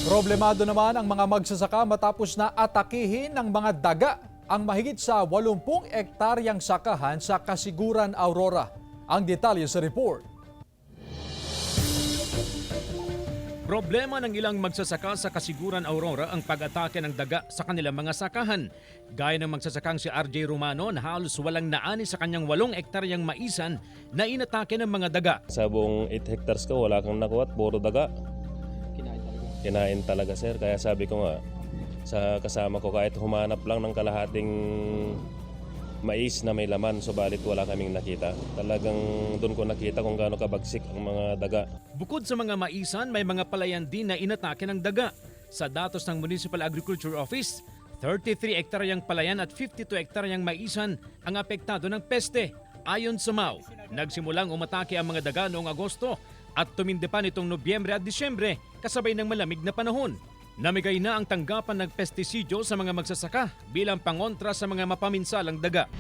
Problemado naman ang mga magsasaka matapos na atakihin ng mga daga ang mahigit sa 80 ektaryang sakahan sa Kasiguran, Aurora. Ang detalye sa report. Problema ng ilang magsasaka sa Kasiguran, Aurora ang pag-atake ng daga sa kanilang mga sakahan. Gaya ng magsasakang si RJ Romano na halos walang naani sa kanyang 8 ektaryang maisan na inatake ng mga daga. Sa buong 8 hectares ko, wala kang nakuha, puro daga. Kinain talaga sir, kaya sabi ko nga sa kasama ko kahit humanap lang ng kalahating mais na may laman, subalit wala kaming nakita. Talagang doon ko nakita kung gaano kabagsik ang mga daga. Bukod sa mga maisan, may mga palayan din na inatake ng daga. Sa datos ng Municipal Agriculture Office, 33 ektaryang palayan at 52 ektaryang maisan ang apektado ng peste. Ayon sa MAU, nagsimulang umatake ang mga daga noong Agosto at tumindi pa nitong Nobyembre at Disyembre kasabay ng malamig na panahon. Namigay na ang tanggapan ng pestisidyo sa mga magsasaka bilang pangontra sa mga mapaminsalang daga.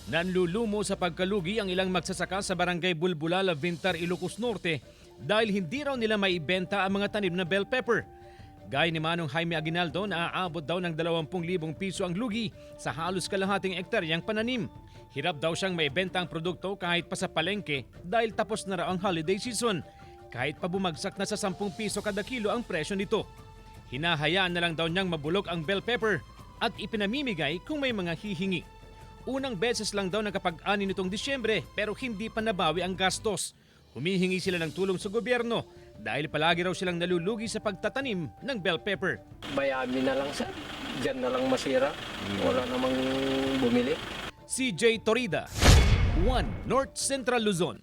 Nanlulumo sa pagkalugi ang ilang magsasaka sa barangay Bulbulala, Vintar, Ilocos Norte dahil hindi raw nila maibenta ang mga tanim na bell pepper. Gaya ni Manong Jaime Aguinaldo na aabot daw ng 20,000 piso ang lugi sa halos kalahating ektaryang pananim. Hirap daw siyang maibenta ang produkto kahit pa sa palengke dahil tapos na raw ang holiday season. Kahit pa bumagsak na sa 10 piso kada kilo ang presyo nito. Hinahayaan na lang daw niyang mabulok ang bell pepper at ipinamimigay kung may mga hihingi. Unang beses lang daw nakapag-ani nitong Disyembre pero hindi pa nabawi ang gastos. Humihingi sila ng tulong sa gobyerno dahil palagi raw silang nalulugi sa pagtatanim ng bell pepper. Bayami na lang sir, dyan na lang masira, wala namang bumili. CJ Torida, 1 North Central Luzon.